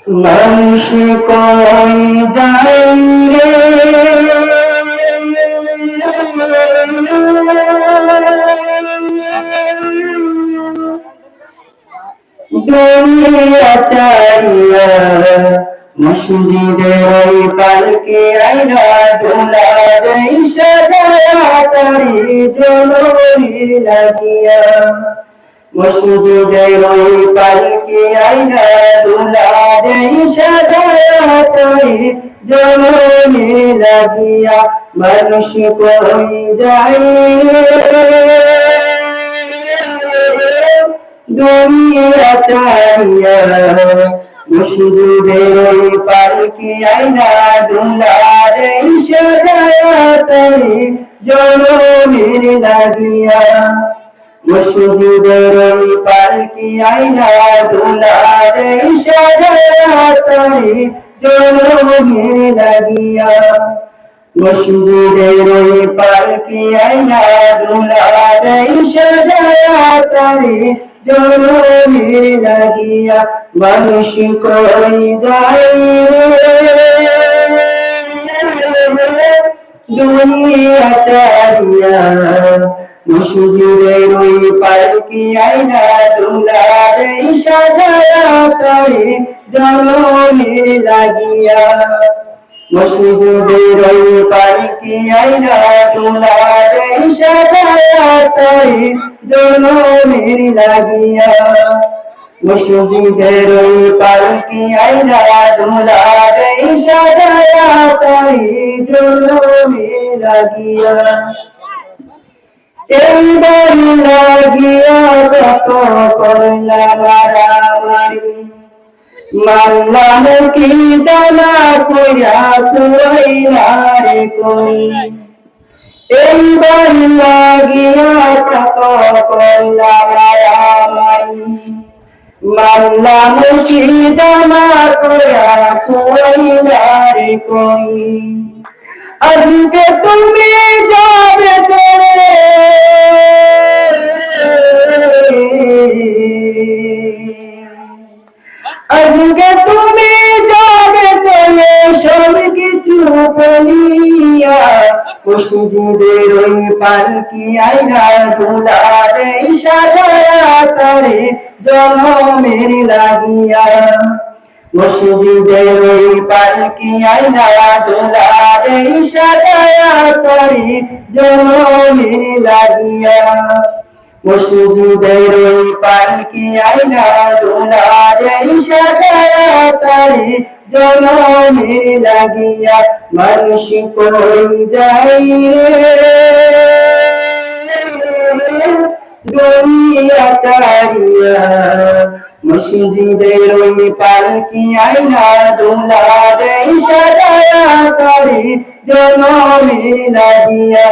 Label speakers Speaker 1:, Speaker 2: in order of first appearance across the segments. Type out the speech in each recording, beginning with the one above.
Speaker 1: মানুষ কই যায় রে দুনিয়া চাইয়া মসজিদের ওই পালকে আইনা দোলা দেই সাজায়া তারি জলরি লাগিয়া মসজিদের ওই পালকে আইনা দোলা দেই সাজায়া তারি জলরি লাগিয়া মানুষ কই যায় দুনিয়া চাইয়া মসজিদের ওই পালকি আইনা দোলা দেই সাজায়া তারি জনমের লাগিয়া মসজিদের ওই পালকি আইনা দোলা দেই সাজায়া তারি জনমের লাগিয়া মসজিদের ওই পালকি আইনা দোলা দেই সাজায়া তারি জনমের লাগিয়া মানুষ কই যায় দুনিয়া চাইয়া মসজিদের ওই পালকি আইনা দোলা দেই সাজায়া তারি জনমের লাগিয়া মসজিদের ওই পালকি আইনা দোলা দেই সাজায়া তারি জনমের লাগিয়া মসজিদের ওই পালকি আইনা দোলা দেই সাজায়া তারি জনমের লাগিয়া এইবার লাগিয়া কত করলা মারামারি মারলাম কি দানা কইরা পুরাইলা রে কই এইবার লাগিয়া কত করলা মারামারি মারলাম কি দানা কইরা পুরাইলা রে কই আজকে তুমি যাবে চলে আজকে তুমি যাবে চলে সব কিছু বলিয়া মসজিদের ওই পালকি আইনা দোলা দেই সাজায়া তারি জনমের লাগিয়া মসজিদের ওই পালকি আইনা দোলা দেই সাজায়া তারি জনমের লাগিয়া মসজিদের ওই পালকি আইনা দোলা দেই সাজায়া তারি জনমের লাগিয়া মানুষ কই যায় দুনিয়া চাইয়া মসজিদের ওই পালকি আইনা দোলা দেই সাজায়া তারি জনমের লাগিয়া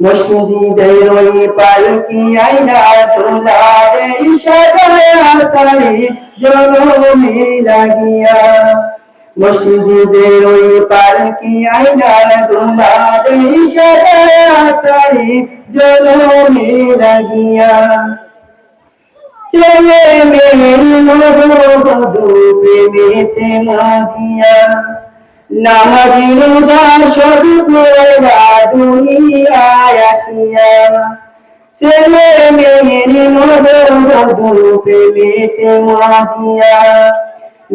Speaker 1: মসজিদের ওই পালকি আইনা দোলা দেই সাজায়া তারি জনমের লাগিয়া মসজিদের ওই পালকি আইনা দোলা দেই সাজায়া তারি জনমের লাগিয়া ছেলে মেয়ের মধু প্রেমেতে মাঝিয়া নামাজি রোজা সব কইরা দুনিয়ায় আসিয়া ছেলে মেয়ের মধু প্রেমেতে মাঝিয়া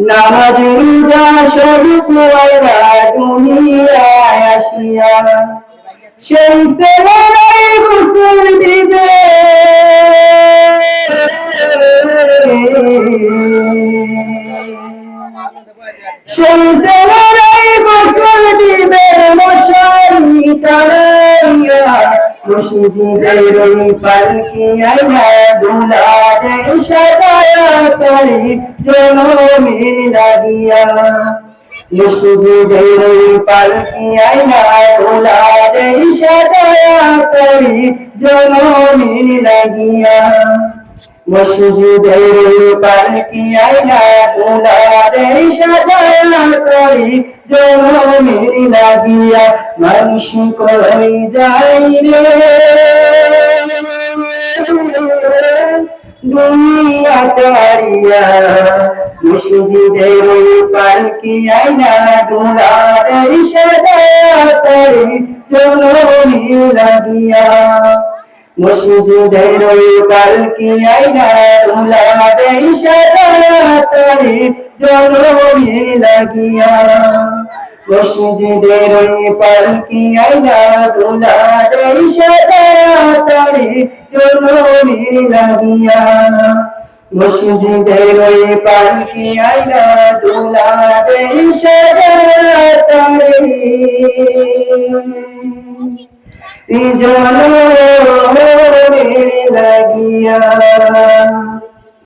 Speaker 1: নামাজি রোজা সব কইরা দুনিয়ায় আসিয়া সেই ছেলেরাই গোসল দিবে সেই ছেলেরাই গোসল দিবে মশারি টানাইয়া মসজিদের ওই পালকি আইনা দোলা দেই সাজায়া তারি জনমের লাগিয়া মসজিদের ওই পালকি আইনা দোলা দেই সাজায়া তারি জনমের লাগিয়া মসজিদের ওই পালকি আইনা দোলা দেই সাজায়া তারি জনমের লাগিয়া মানুষ কই যায় রে দুনিয়া চারিয়া মসজিদের ওই পালকি আইনা দুলাদের সাজায়া তারে জননী লাগিয়া মসজিদের ওই পালকি আইনা দুলাদের সাজায়া তারে জননী লাগিয়া মসজিদের ওই পালকি আইনা দুলাদের সাজায়া তারে জননী লাগিয়া মসজিদের ওই পালকি আইনা দুলাদের সাজায়া তারে জননী লাগিয়া।